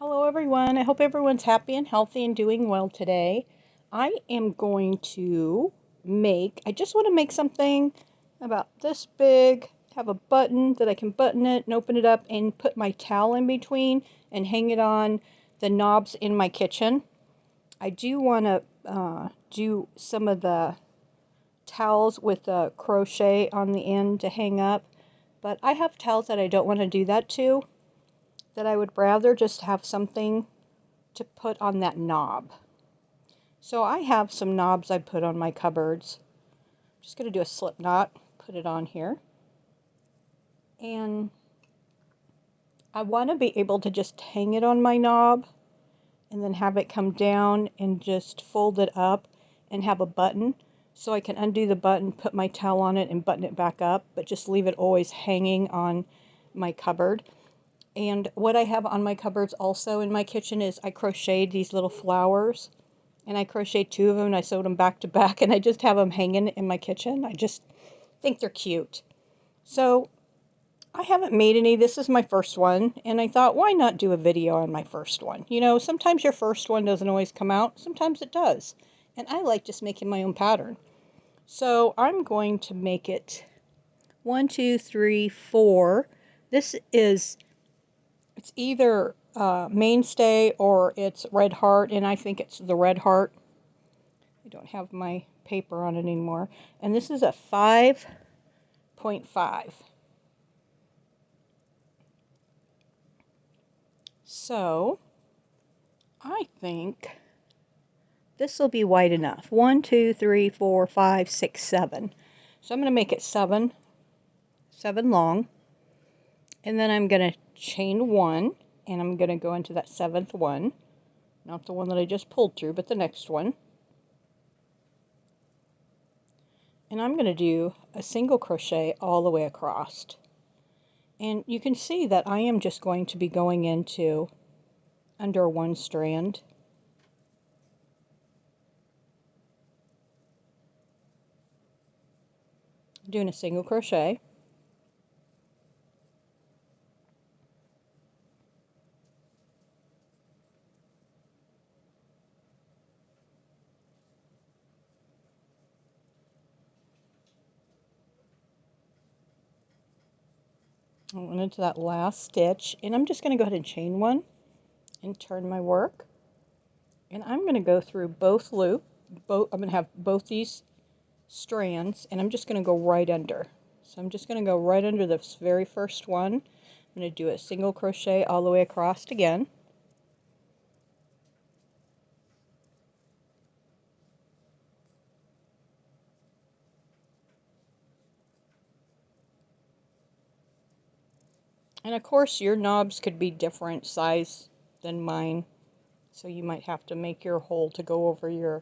Hello everyone. I hope everyone's happy and healthy and doing well today. I am going to I just want to make something about this big, have a button that I can button it and open it up and put my towel in between and hang it on the knobs in my kitchen. I do want to do some of the towels with the crochet on the end to hang up, but I have towels that I don't want to do that to, that I would rather just have something to put on that knob. So I have some knobs I put on my cupboards. I'm just going to do a slip knot, put it on here. And I want to be able to just hang it on my knob and then have it come down and just fold it up and have a button. So I can undo the button, put my towel on it and button it back up, but just leave it always hanging on my cupboard. And what I have on my cupboards also in my kitchen is I crocheted these little flowers, and I crocheted 2 of them and I sewed them back to back, and I just have them hanging in my kitchen. I just think they're cute. So I haven't made any. This is my first one, and I thought, why not do a video on my first one? You know, sometimes your first one doesn't always come out. Sometimes it does. And I like just making my own pattern. So I'm going to make it 1, 2, 3, 4. This is It's either Mainstay or it's Red Heart, and I think it's the Red Heart. I don't have my paper on it anymore. And this is a 5.5. So I think this will be wide enough. 1, 2, 3, 4, 5, 6, 7. So I'm going to make it 7 long. And then I'm going to chain 1, and I'm going to go into that 7th one. Not the one that I just pulled through, but the next one. And I'm going to do a single crochet all the way across. And you can see that I am just going to be going into under one strand. Doing a single crochet. I went into that last stitch, and I'm just going to go ahead and chain 1 and turn my work. And I'm going to go through both loops. I'm going to have both these strands, and I'm just going to go right under. So I'm just going to go right under this very first one. I'm going to do a single crochet all the way across again. And of course your knobs could be different size than mine, so you might have to make your hole to go over your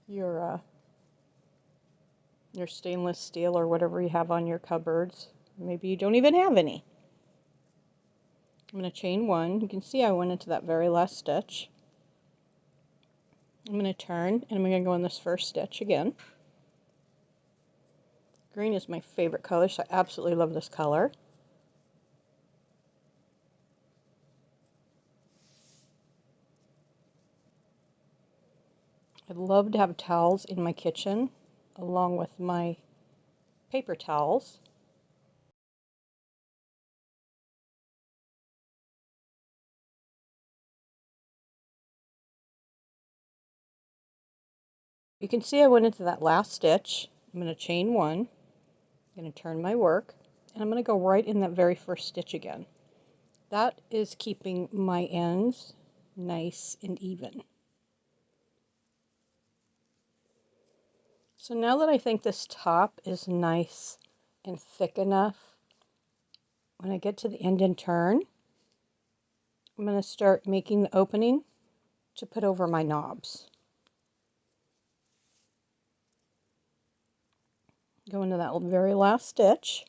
your stainless steel or whatever you have on your cupboards. Maybe you don't even have any. I'm going to chain 1. You can see I went into that very last stitch. I'm going to turn, and I'm going to go in this first stitch again. Green is my favorite color, so I absolutely love this color. I'd love to have towels in my kitchen along with my paper towels. You can see I went into that last stitch. I'm going to chain 1. I'm going to turn my work, and I'm going to go right in that very first stitch again. That is keeping my ends nice and even. So now that I think this top is nice and thick enough, when I get to the end and turn, I'm going to start making the opening to put over my knobs. Go into that very last stitch.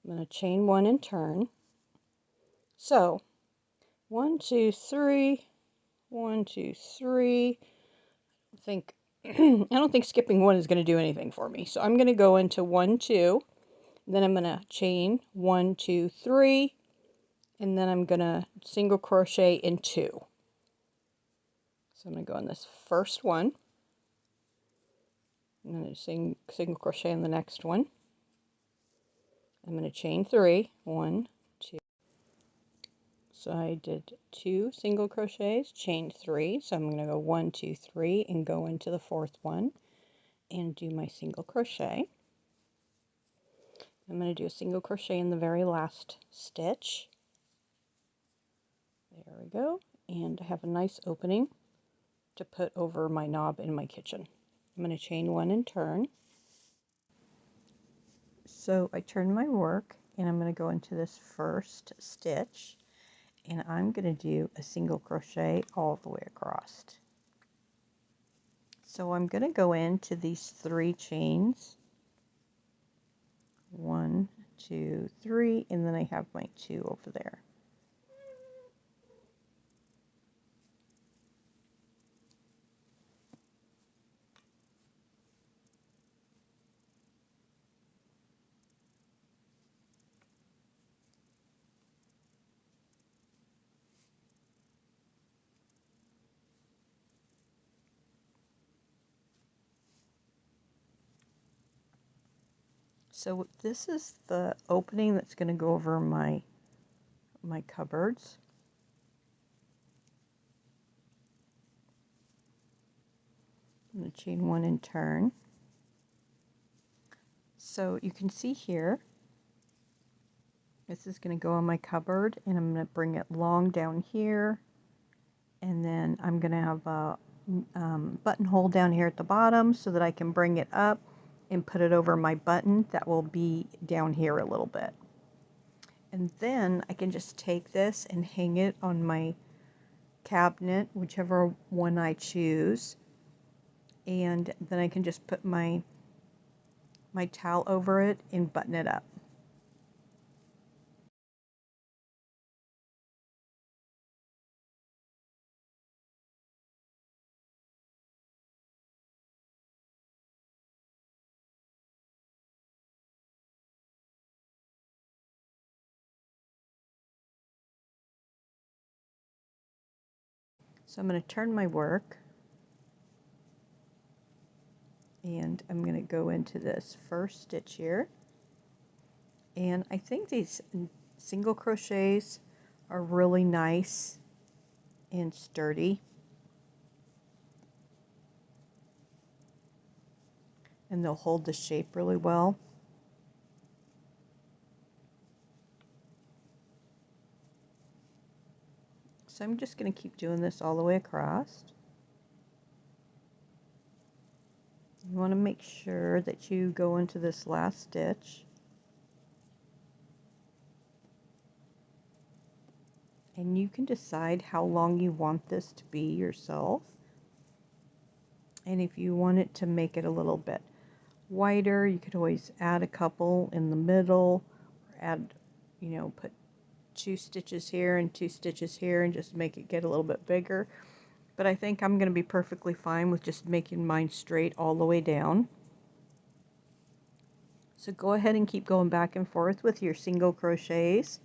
I'm going to chain 1 and turn. So 1, 2, 3, 1, 2, 3. I don't think skipping 1 is going to do anything for me. So I'm going to go into 1, 2. Then I'm going to chain 1, 2, 3, and then I'm going to single crochet in 2. So I'm going to go in this first one, and then single crochet in the next one. I'm going to chain 3, 1, 2. So I did 2 single crochets, chain 3. So I'm going to go 1, 2, 3, and go into the fourth one and do my single crochet. I'm going to do a single crochet in the very last stitch. There we go. And I have a nice opening to put over my knob in my kitchen. I'm going to chain 1 and turn. So I turn my work and I'm going to go into this first stitch, and I'm going to do a single crochet all the way across. So I'm going to go into these 3 chains. 1, 2, 3, and then I have my 2 over there. So this is the opening that's going to go over my cupboards. I'm going to chain 1 and turn. So you can see here, this is going to go on my cupboard, and I'm going to bring it long down here, and then I'm going to have a buttonhole down here at the bottom so that I can bring it up and put it over my button that will be down here a little bit. And then I can just take this and hang it on my cabinet, whichever one I choose, and then I can just put my towel over it and button it up. So I'm going to turn my work, and I'm going to go into this first stitch here, and I think these single crochets are really nice and sturdy, and they'll hold the shape really well. So I'm just going to keep doing this all the way across. You want to make sure that you go into this last stitch, and you can decide how long you want this to be yourself. And if you want it to make it a little bit wider, you could always add a couple in the middle, or add, put 2 stitches here and 2 stitches here and just make it get a little bit bigger. But I think I'm going to be perfectly fine with just making mine straight all the way down. So go ahead and keep going back and forth with your single crochets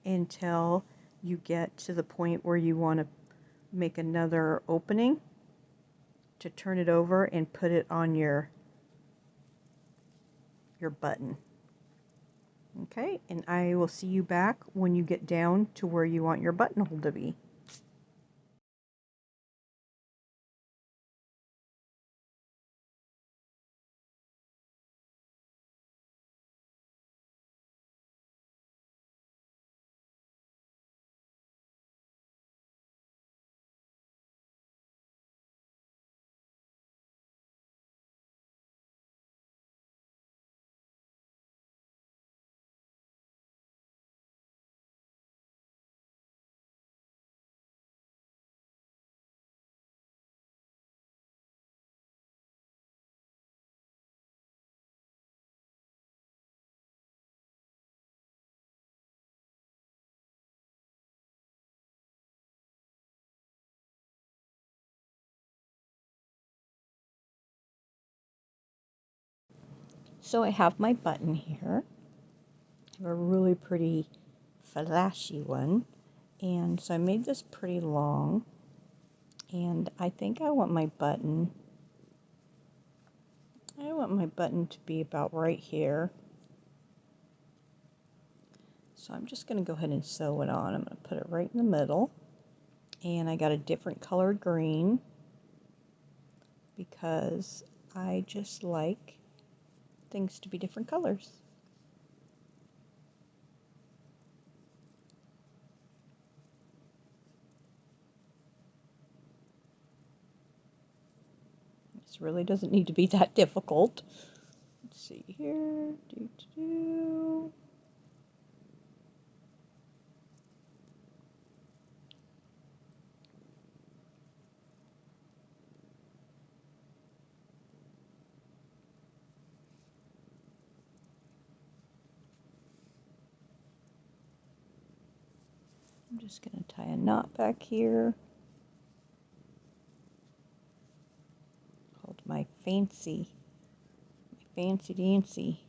until you get to the point where you want to make another opening to turn it over and put it on your button. Okay, and I will see you back when you get down to where you want your buttonhole to be. So I have my button here. I have a really pretty flashy one. And so I made this pretty long. And I think I want my button to be about right here. So I'm just going to go ahead and sew it on. I'm going to put it right in the middle. And I got a different colored green because I just like things to be different colors. This really doesn't need to be that difficult. Let's see here. I'm just going to tie a knot back here called my fancy dancy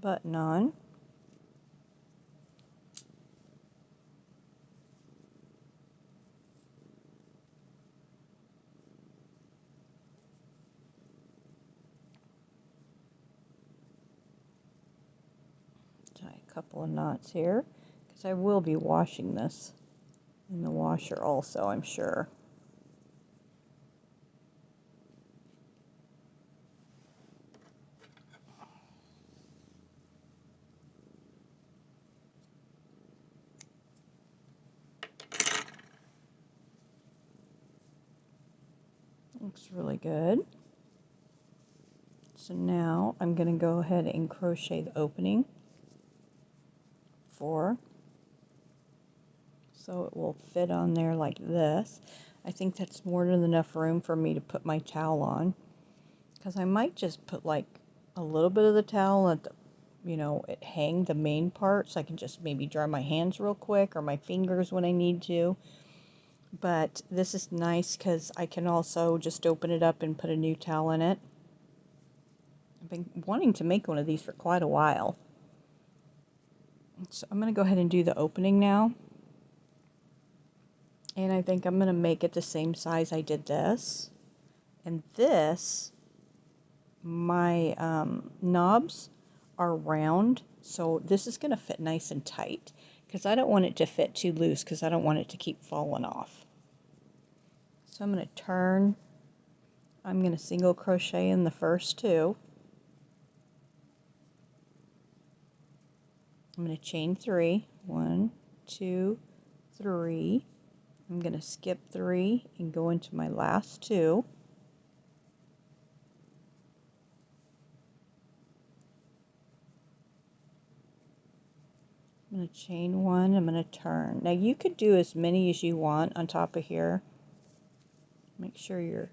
button on. Tie a couple of knots here because I will be washing this in the washer also, I'm sure. Looks really good. So now I'm going to go ahead and crochet the opening so it will fit on there like this. I think that's more than enough room for me to put my towel on, because I might just put like a little bit of the towel at the, hang the main part, so I can just maybe dry my hands real quick or my fingers when I need to. But this is nice because I can also just open it up and put a new towel in it. I've been wanting to make one of these for quite a while. So I'm going to go ahead and do the opening now. And I think I'm going to make it the same size I did this. And this, my knobs are round, so this is going to fit nice and tight because I don't want it to fit too loose because I don't want it to keep falling off. So I'm going to turn. I'm going to single crochet in the first two. I'm going to chain 3. 1, 2, 3. I'm going to skip 3 and go into my last 2. I'm going to chain 1. I'm going to turn. Now you could do as many as you want on top of here. Make sure you're...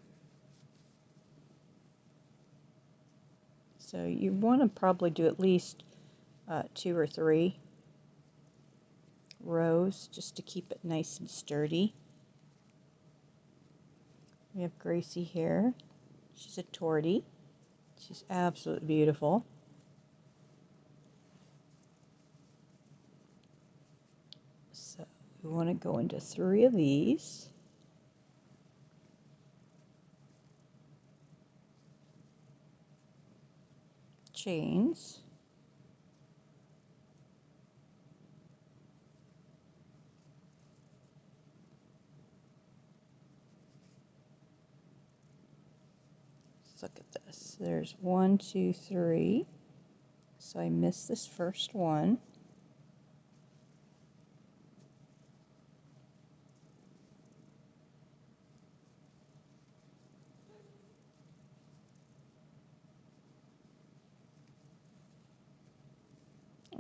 So you want to probably do at least 2 or 3 rows just to keep it nice and sturdy. We have Gracie here. She's a tortie. She's absolutely beautiful. So we want to go into 3 of these. Chains. Let's look at this. There's 1, 2, 3. So I missed this first one.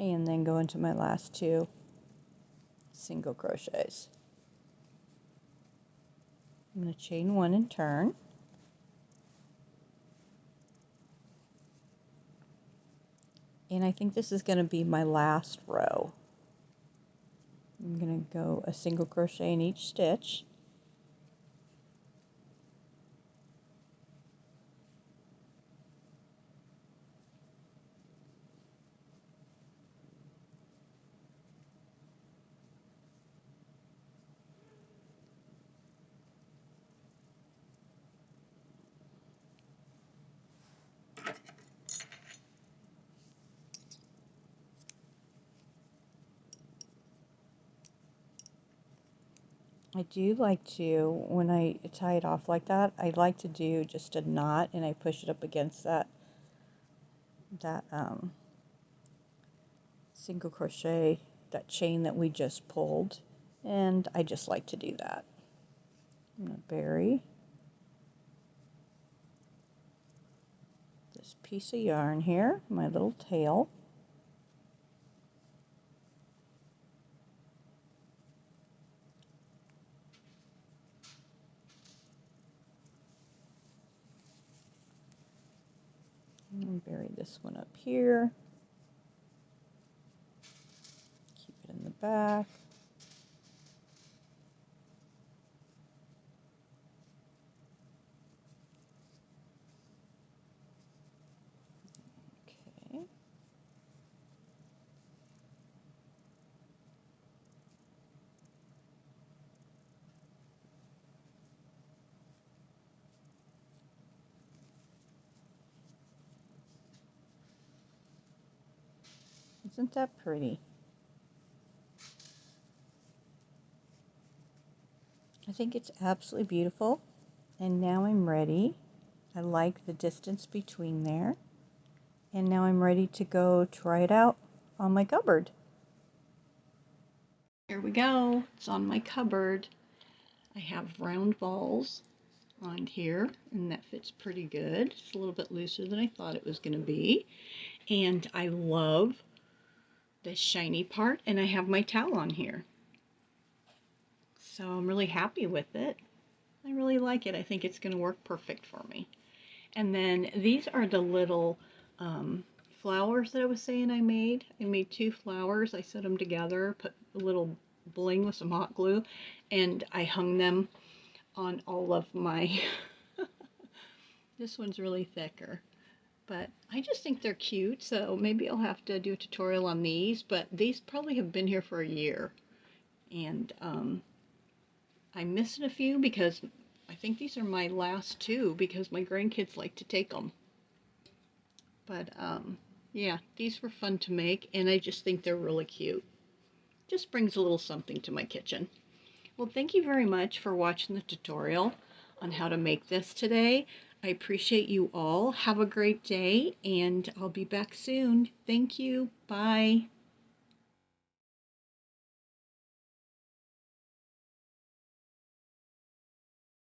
And then go into my last 2 single crochets. I'm going to chain 1 and turn. And I think this is going to be my last row. I'm going to go a single crochet in each stitch. I do like to, when I tie it off like that, I like to do just a knot and I push it up against that single crochet, that chain that we just pulled, and I just like to do that. I'm going to bury this piece of yarn here, my little tail. And bury this one up here. Keep it in the back. Okay. Isn't that pretty? I think it's absolutely beautiful. And now I'm ready. I like the distance between there. And now I'm ready to go try it out on my cupboard. Here we go. It's on my cupboard. I have round balls on here, and that fits pretty good. It's a little bit looser than I thought it was going to be. And I love the shiny part, and I have my towel on here. So I'm really happy with it. I really like it. I think it's going to work perfect for me. And then these are the little flowers that I was saying I made. I made 2 flowers. I set them together, put a little bling with some hot glue, and I hung them on all of my... This one's really thicker. But I just think they're cute, so maybe I'll have to do a tutorial on these, but these probably have been here for a year. And I'm missing a few because I think these are my last 2 because my grandkids like to take them. But yeah, these were fun to make, and I just think they're really cute. Just brings a little something to my kitchen. Well, thank you very much for watching the tutorial on how to make this today. I appreciate you all. Have a great day, and I'll be back soon. Thank you. Bye.